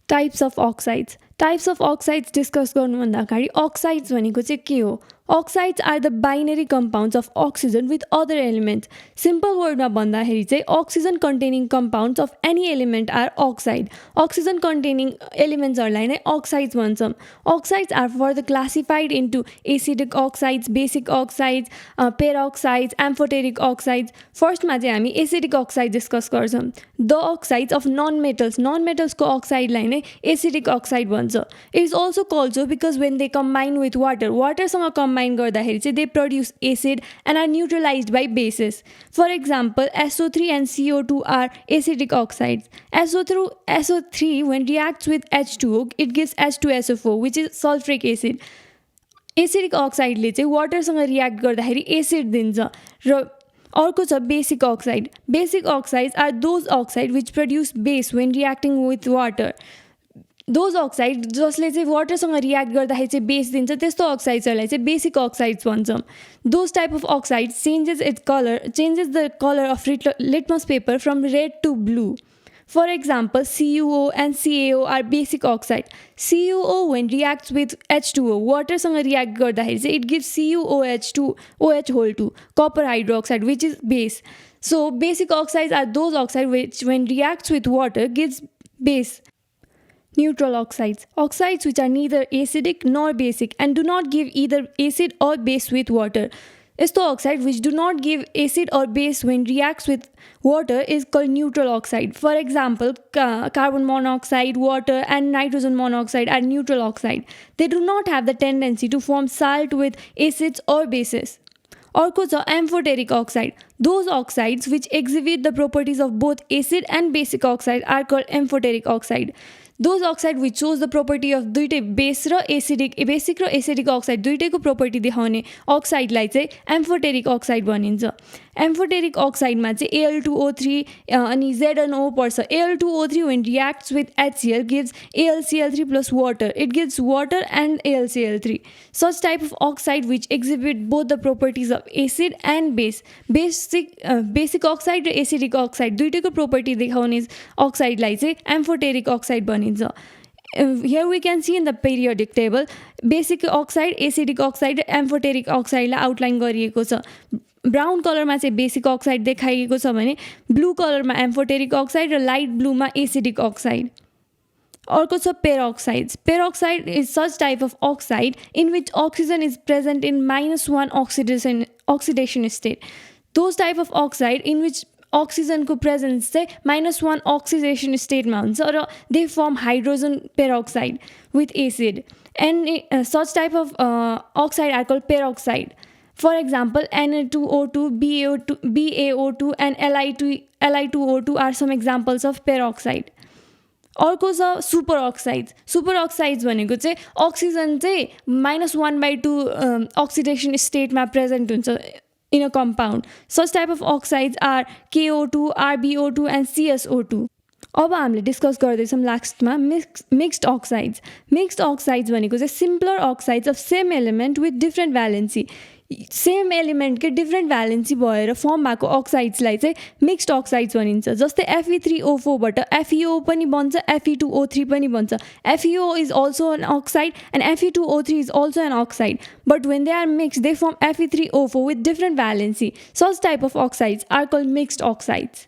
Types of oxides. Types of oxides discuss गर्नुभन्दा अगाडि oxides भनेको चाहिँ के हो? Oxides are the binary compounds of oxygen with other elements. Simple word मा भन्दाखेरि चाहिँ oxygen containing compounds of any element are oxide. Oxygen containing elements हरुलाई नै oxides भन्छौं. Oxides are further classified into acidic oxides, basic oxides, peroxides, amphoteric oxides. First मा चाहिँ हामी acidic oxide discuss गर्छौं. The oxides of non-metals. Non-metals को oxide लाई नै acidic oxide भन्छ. It is also called so because when they combine with water, सँग combine गर्दाखेरि चाहिँ they produce acid and are neutralized by bases. For example, SO3 and CO2 are acidic oxides. SO3 when reacts with H2O, it gives H2SO4 which is sulfuric acid. Acidic oxide ले चाहिँ water सँग react गर्दाखेरि acid दिन्छ र अर्को छ basic oxide. Basic oxides are those oxides which produce base when reacting with water. Those oxides जसले चाहिँ water सँग react गर्दाखेरि चाहिँ base दिन्छ त्यस्तो oxides हरुलाई चाहिँ basic oxides भन्छौं. Those type of oxides changes the color of litmus paper from red to blue. For example, CuO and CaO are basic oxide. CuO when reacts with H2O, water सँग react गर्दाखेरि चाहिँ it gives CuOH2 copper hydroxide which is base. So basic oxides are those oxides which when reacts with water gives base. Neutral oxides. Oxides which are neither acidic nor basic and do not give either acid or base with water. Yस्तो oxide which do not give acid or base when reacts with water is called neutral oxide. For example, carbon monoxide, water and nitrogen monoxide are neutral oxide. They do not have the tendency to form salt with acids or bases. अर्को छ amphoteric oxide. Those oxides which exhibit the properties of both acid and basic oxide are called amphoteric oxide. Those oxide which shows the property of दुईटै base र basic र acidic oxide दुईटैको property देखाउने oxide लाई चाहिँ amphoteric oxide भनिन्छ. Amphoteric oxide मा चाहिँ Al2O3 अनि ZnO पर्छ. Al2O3 when reacts with HCl gives AlCl3 plus water. It gives water and AlCl3. Such type of oxide which exhibit both the properties of acid and base. Basic oxide र acidic oxide दुईटैको property देखाउने oxide लाई चाहिँ amphoteric oxide भनिन्छ. Here we can see in the periodic table basic oxide, acidic oxide, amphoteric oxide लाई outline गरिएको छ. Brown कलरमा चाहिँ बेसिक अक्साइड देखाइएको छ भने ब्लू कलरमा एम्फोटेरिक अक्साइड र लाइट ब्लूमा एसिडिक अक्साइड. अर्को छ peroxides. Peroxide is such type of oxide in which oxygen is present in -1 oxidation state. Those type of oxide in which oxygen को presence चाहिँ -1 oxidation state मा हुन्छ र they form hydrogen peroxide with acid. And such type of oxide are called peroxide. For example, Na2O2, BaO2 and Li2O2 are some examples of peroxide. अर्को छ super oxides. Super oxides भनेको चाहिँ oxygen चाहिँ -1/2 oxidation state मा present हुन्छ in a compound. Such type of oxides are KO2, RbO2 and CSO2. अब हामीले discuss गर्दैछौँ लास्टमा mixed oxides. Mixed oxides भनेको चाहिँ simpler oxides of same element with different valency. Same element के डिफ्रेन्ट भ्यालेन्सी भएर फर्म भएको अक्साइड्सलाई चाहिँ मिक्स्ड अक्साइड्स भनिन्छ. जस्तै Fe3O4 बाट FeO पनि बन्छ, Fe2O3 पनि बन्छ. FeO is also an oxide and Fe2O3 is also an oxide. But when they are mixed, they form Fe3O4 with different valency. Such type of oxides are called mixed oxides.